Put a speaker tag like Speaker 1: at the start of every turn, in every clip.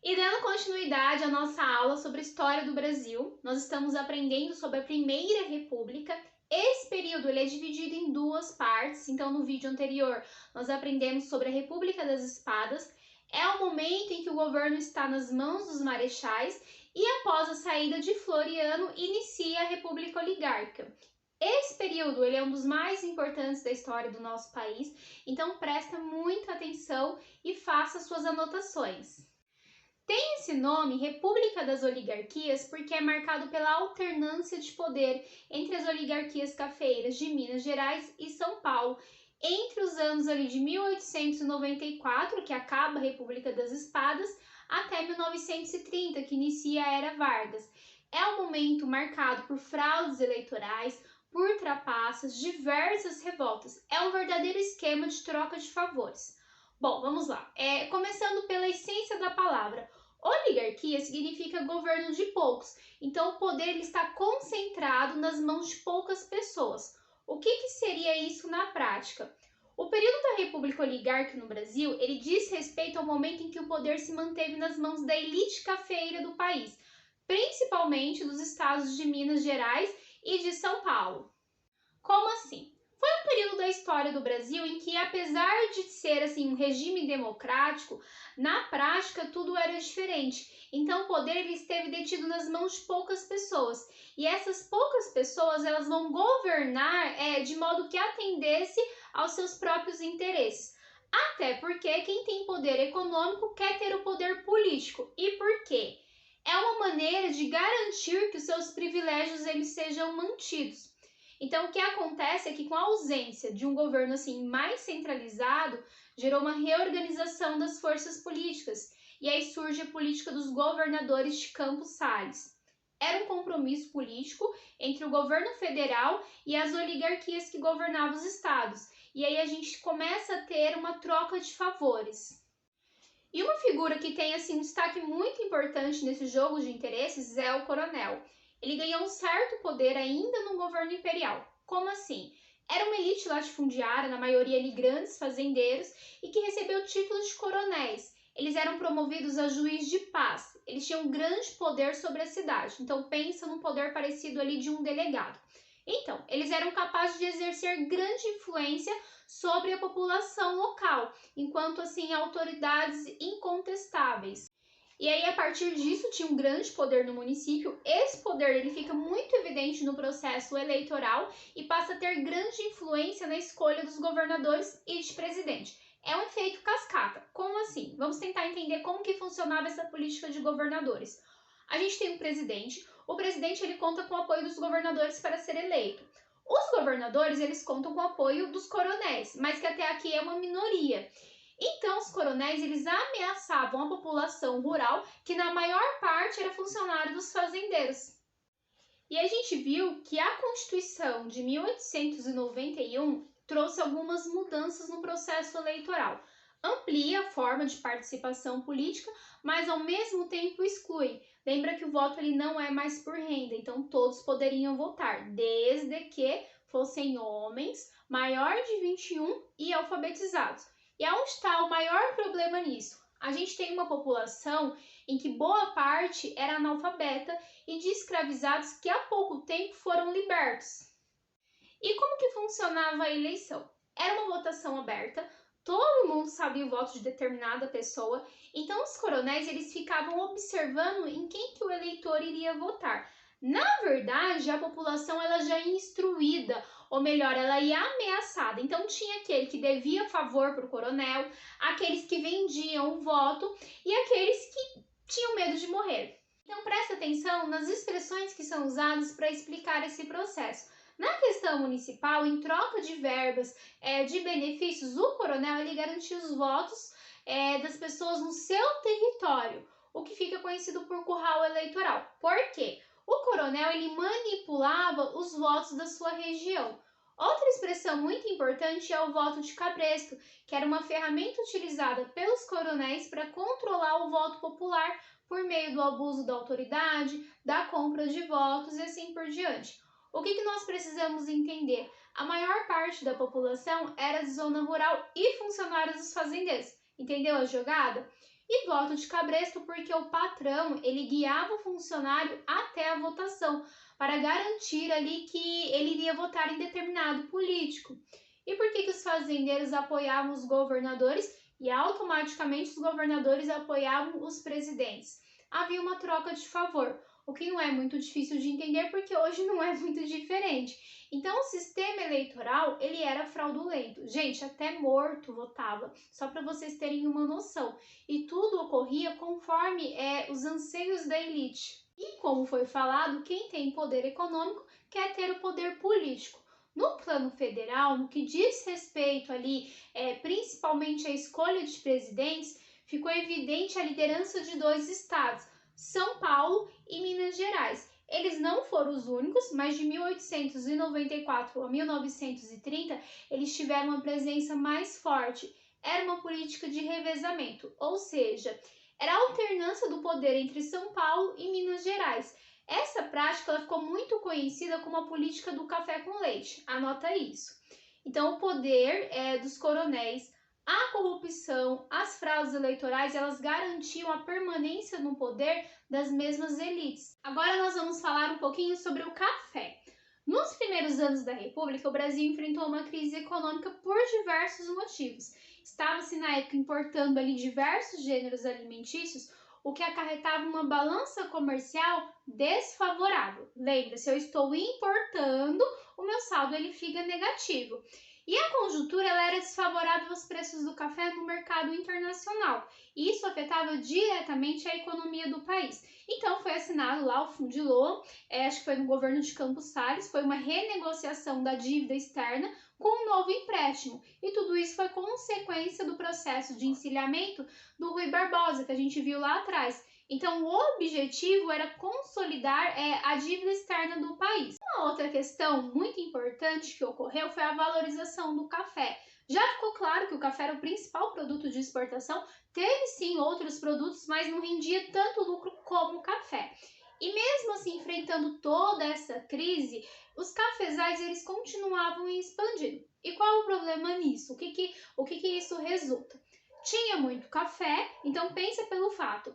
Speaker 1: E dando continuidade à nossa aula sobre a história do Brasil, nós estamos aprendendo sobre a Primeira República. Esse período ele é dividido em duas partes, então no vídeo anterior nós aprendemos sobre a República das Espadas. É o momento em que o governo está nas mãos dos marechais e após a saída de Floriano inicia a República Oligárquica. Esse período ele é um dos mais importantes da história do nosso país, então presta muita atenção e faça suas anotações. Tem esse nome, República das Oligarquias, porque é marcado pela alternância de poder entre as oligarquias cafeeiras de Minas Gerais e São Paulo, entre os anos ali de 1894, que acaba a República das Espadas, até 1930, que inicia a Era Vargas. É um momento marcado por fraudes eleitorais, por trapaças, diversas revoltas. É um verdadeiro esquema de troca de favores. Bom, vamos lá. Começando pela essência da palavra. Oligarquia significa governo de poucos, então o poder ele está concentrado nas mãos de poucas pessoas. O que seria isso na prática? O período da República Oligárquica no Brasil, ele diz respeito ao momento em que o poder se manteve nas mãos da elite cafeeira do país, principalmente dos estados de Minas Gerais e de São Paulo. Como assim? Foi um período da história do Brasil em que, apesar de ser assim um regime democrático, na prática tudo era diferente. Então o poder ele esteve detido nas mãos de poucas pessoas. E essas poucas pessoas elas vão governar de modo que atendesse aos seus próprios interesses. Até porque quem tem poder econômico quer ter o poder político. E por quê? É uma maneira de garantir que os seus privilégios eles sejam mantidos. Então, o que acontece é que com a ausência de um governo assim mais centralizado, gerou uma reorganização das forças políticas. E aí surge a política dos governadores de Campos Salles. Era um compromisso político entre o governo federal e as oligarquias que governavam os estados. E aí a gente começa a ter uma troca de favores. E uma figura que tem assim um destaque muito importante nesse jogo de interesses é o coronel. Ele ganhou um certo poder ainda no governo imperial. Como assim? Era uma elite latifundiária, na maioria ali grandes fazendeiros, e que recebeu títulos de coronéis. Eles eram promovidos a juiz de paz. Eles tinham grande poder sobre a cidade. Então pensa num poder parecido ali de um delegado. Então, eles eram capazes de exercer grande influência sobre a população local, enquanto assim autoridades incontestáveis. E aí, a partir disso, tinha um grande poder no município. Esse poder ele fica muito evidente no processo eleitoral e passa a ter grande influência na escolha dos governadores e de presidente. É um efeito cascata. Como assim? Vamos tentar entender como que funcionava essa política de governadores. A gente tem um presidente. O presidente ele conta com o apoio dos governadores para ser eleito. Os governadores eles contam com o apoio dos coronéis, mas que até aqui é uma minoria. Então, os coronéis eles ameaçavam a população rural, que na maior parte era funcionário dos fazendeiros. E a gente viu que a Constituição de 1891 trouxe algumas mudanças no processo eleitoral. Amplia a forma de participação política, mas ao mesmo tempo exclui. Lembra que o voto ele não é mais por renda, então todos poderiam votar, desde que fossem homens, maior de 21 e alfabetizados. E aonde está o maior problema nisso? A gente tem uma população em que boa parte era analfabeta e de escravizados que há pouco tempo foram libertos. E como que funcionava a eleição? Era uma votação aberta, todo mundo sabia o voto de determinada pessoa, então os coronéis eles ficavam observando em quem que o eleitor iria votar. Na verdade, a população ela já ia instruída, ou melhor, ela ia ameaçada. Então tinha aquele que devia favor para o coronel, aqueles que vendiam o voto e aqueles que tinham medo de morrer. Então presta atenção nas expressões que são usadas para explicar esse processo. Na questão municipal, em troca de verbas, de benefícios, o coronel ele garantia os votos das pessoas no seu território, o que fica conhecido por curral eleitoral. Por quê? O coronel ele manipulava os votos da sua região. Outra expressão muito importante é o voto de cabresto, que era uma ferramenta utilizada pelos coronéis para controlar o voto popular por meio do abuso da autoridade, da compra de votos e assim por diante. O que nós precisamos entender? A maior parte da população era de zona rural e funcionários dos fazendeiros. Entendeu a jogada? E voto de cabresto porque o patrão, ele guiava o funcionário até a votação, para garantir ali que ele iria votar em determinado político. E por que os fazendeiros apoiavam os governadores e automaticamente os governadores apoiavam os presidentes? Havia uma troca de favor, o que não é muito difícil de entender porque hoje não é muito diferente. Então o sistema eleitoral, ele era fraudulento. Gente, até morto votava, só para vocês terem uma noção. E tudo ocorria conforme os anseios da elite. E como foi falado, quem tem poder econômico quer ter o poder político. No plano federal, no que diz respeito ali, principalmente à escolha de presidentes, ficou evidente a liderança de dois estados, São Paulo e Minas Gerais. Eles não foram os únicos, mas de 1894 a 1930, eles tiveram uma presença mais forte. Era uma política de revezamento, ou seja, era a alternância do poder entre São Paulo e Minas Gerais. Essa prática ela ficou muito conhecida como a política do café com leite. Anota isso. Então, o poder dos coronéis, a corrupção, as fraudes eleitorais, elas garantiam a permanência no poder das mesmas elites. Agora nós vamos falar um pouquinho sobre o café. Nos primeiros anos da República, o Brasil enfrentou uma crise econômica por diversos motivos. Estava-se na época importando ali diversos gêneros alimentícios, o que acarretava uma balança comercial desfavorável. Lembra-se, eu estou importando, o meu saldo ele fica negativo. E a conjuntura ela era desfavorável aos preços do café no mercado internacional. E isso afetava diretamente a economia do país. Então foi assinado lá o Fundilô, acho que foi no governo de Campos Salles, foi uma renegociação da dívida externa com um novo empréstimo. E tudo isso foi consequência do processo de encilhamento do Rui Barbosa, que a gente viu lá atrás. Então, o objetivo era consolidar a dívida externa do país. Uma outra questão muito importante que ocorreu foi a valorização do café. Já ficou claro que o café era o principal produto de exportação, teve sim outros produtos, mas não rendia tanto lucro como o café. E mesmo assim, enfrentando toda essa crise, os cafezais eles continuavam expandindo. E qual o problema nisso? O que isso resulta? Tinha muito café, então pensa pelo fato,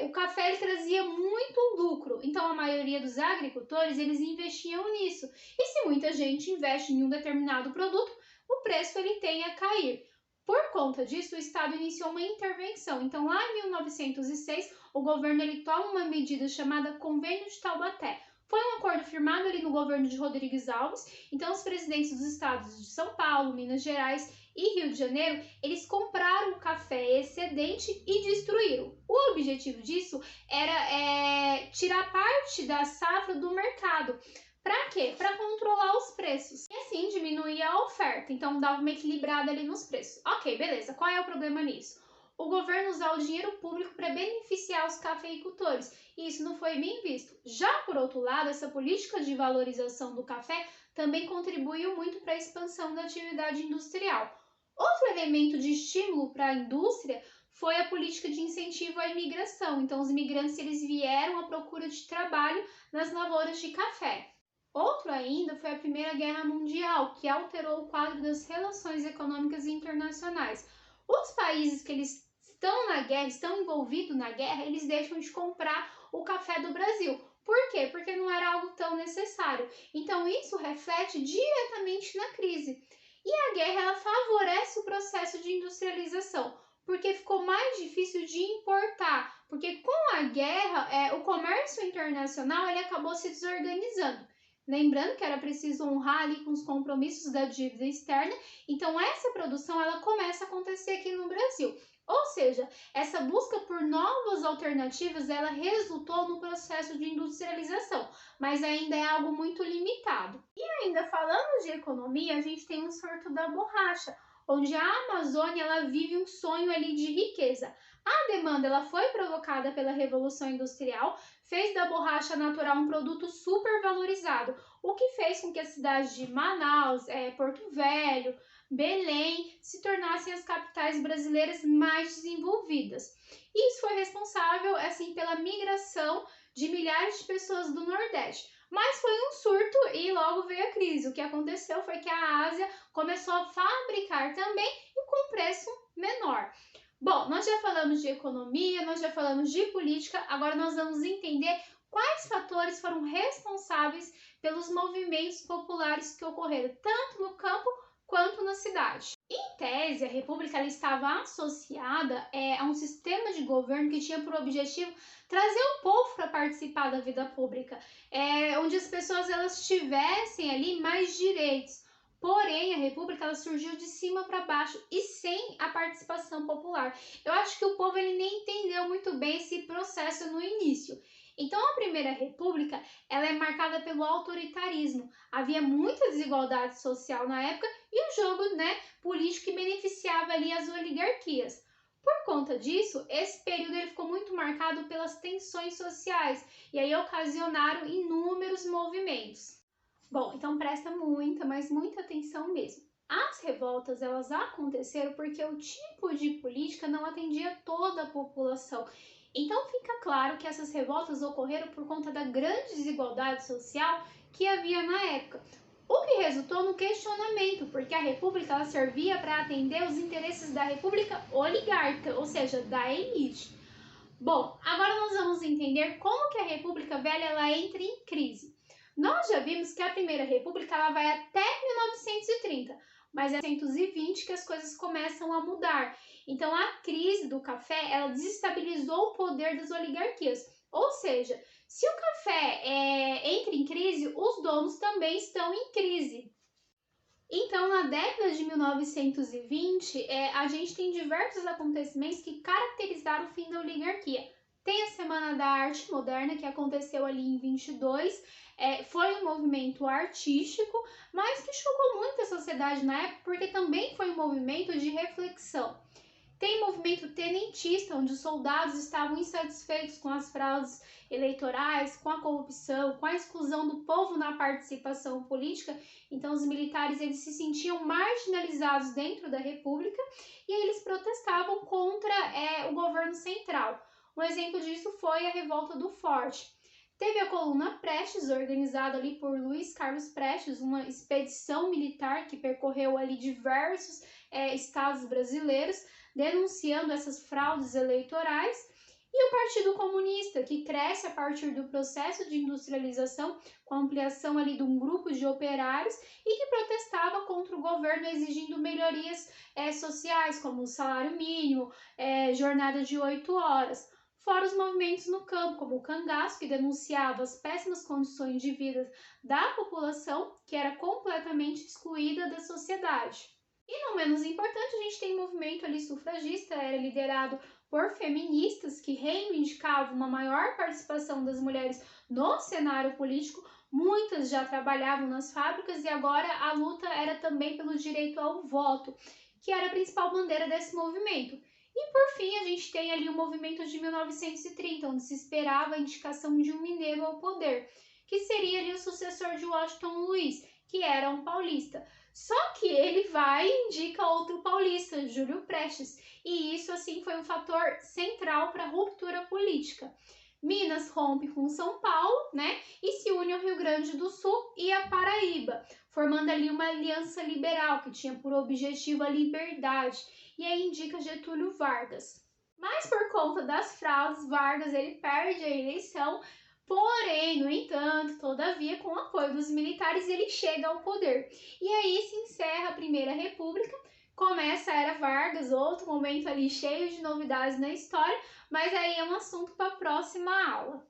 Speaker 1: o café ele trazia muito lucro, então a maioria dos agricultores eles investiam nisso. E se muita gente investe em um determinado produto, o preço ele tem a cair. Por conta disso, o Estado iniciou uma intervenção. Então, lá em 1906, o governo ele toma uma medida chamada Convênio de Taubaté. Foi um acordo firmado ali no governo de Rodrigues Alves. Então, os presidentes dos estados de São Paulo, Minas Gerais e Rio de Janeiro, eles compraram o café excedente e destruíram. O objetivo disso era tirar parte da safra do mercado. Para quê? Para controlar os preços. E assim diminuir a oferta. Então dava uma equilibrada ali nos preços. Ok, beleza. Qual é o problema nisso? O governo usar o dinheiro público para beneficiar os cafeicultores. E isso não foi bem visto. Já por outro lado, essa política de valorização do café também contribuiu muito para a expansão da atividade industrial. Outro elemento de estímulo para a indústria foi a política de incentivo à imigração. Então, os imigrantes eles vieram à procura de trabalho nas lavouras de café. Outro ainda foi a Primeira Guerra Mundial, que alterou o quadro das relações econômicas internacionais. Os países que eles estão na guerra, estão envolvidos na guerra, eles deixam de comprar o café do Brasil. Por quê? Porque não era algo tão necessário. Então, isso reflete diretamente na crise. E a guerra ela favorece o processo de industrialização, porque ficou mais difícil de importar, porque com a guerra, o comércio internacional ele acabou se desorganizando. Lembrando que era preciso honrar ali com os compromissos da dívida externa, então essa produção ela começa a acontecer aqui no Brasil. Ou seja, essa busca por novas alternativas, ela resultou no processo de industrialização, mas ainda é algo muito limitado. E ainda falando de economia, a gente tem um surto da borracha, onde a Amazônia ela vive um sonho ali de riqueza. A demanda ela foi provocada pela Revolução Industrial, fez da borracha natural um produto super valorizado, o que fez com que as cidades de Manaus, Porto Velho, Belém se tornassem as capitais brasileiras mais desenvolvidas. Isso foi responsável assim pela migração de milhares de pessoas do Nordeste. Mas foi um surto e logo veio a crise. O que aconteceu foi que a Ásia começou a fabricar também e com preço menor. Bom, nós já falamos de economia, nós já falamos de política, agora nós vamos entender quais fatores foram responsáveis pelos movimentos populares que ocorreram tanto no campo quanto na cidade. Em tese, a República ela estava associada a um sistema de governo que tinha por objetivo trazer o povo para participar da vida pública, onde as pessoas elas tivessem ali mais direitos. Porém, a República ela surgiu de cima para baixo e sem a participação popular. Eu acho que o povo ele nem entendeu muito bem esse processo no início. Então, a Primeira República ela é marcada pelo autoritarismo. Havia muita desigualdade social na época e o jogo, político que beneficiava ali as oligarquias. Por conta disso, esse período ele ficou muito marcado pelas tensões sociais e aí ocasionaram inúmeros movimentos. Bom, então presta muita, mas muita atenção mesmo. As revoltas, elas aconteceram porque o tipo de política não atendia toda a população. Então fica claro que essas revoltas ocorreram por conta da grande desigualdade social que havia na época. O que resultou no questionamento, porque a república ela servia para atender os interesses da república oligarca, ou seja, da elite. Bom, agora nós vamos entender como que a República Velha ela entra em crise. Nós já vimos que a Primeira República ela vai até 1930, mas é em 1920 que as coisas começam a mudar. Então, a crise do café ela desestabilizou o poder das oligarquias. Ou seja, se o café entra em crise, os donos também estão em crise. Então, na década de 1920, a gente tem diversos acontecimentos que caracterizaram o fim da oligarquia. Tem a Semana da Arte Moderna, que aconteceu ali em 22, foi um movimento artístico, mas que chocou muito a sociedade na época, porque também foi um movimento de reflexão. Tem o movimento tenentista, onde os soldados estavam insatisfeitos com as fraudes eleitorais, com a corrupção, com a exclusão do povo na participação política. Então, os militares eles se sentiam marginalizados dentro da República e aí eles protestavam contra o governo central. Um exemplo disso foi a Revolta do Forte. Teve a Coluna Prestes, organizada ali por Luiz Carlos Prestes, uma expedição militar que percorreu ali diversos estados brasileiros, denunciando essas fraudes eleitorais, e o Partido Comunista, que cresce a partir do processo de industrialização, com a ampliação ali de um grupo de operários, e que protestava contra o governo exigindo melhorias sociais, como o salário mínimo, jornada de 8 horas. Fora os movimentos no campo, como o cangaço, que denunciava as péssimas condições de vida da população, que era completamente excluída da sociedade. E não menos importante, a gente tem um movimento ali sufragista, era liderado por feministas que reivindicavam uma maior participação das mulheres no cenário político. Muitas já trabalhavam nas fábricas e agora a luta era também pelo direito ao voto, que era a principal bandeira desse movimento. E por fim, a gente tem ali o movimento de 1930, onde se esperava a indicação de um mineiro ao poder, que seria ali o sucessor de Washington Luiz, que era um paulista. Só que ele vai e indica outro paulista, Júlio Prestes, e isso assim foi um fator central para a ruptura política. Minas rompe com São Paulo, e se une ao Rio Grande do Sul e a Paraíba, formando ali uma aliança liberal que tinha por objetivo a liberdade, e aí indica Getúlio Vargas. Mas por conta das fraudes, Vargas ele perde a eleição. Porém, no entanto, todavia, com o apoio dos militares, ele chega ao poder. E aí se encerra a Primeira República, começa a Era Vargas, outro momento ali cheio de novidades na história, mas aí é um assunto para a próxima aula.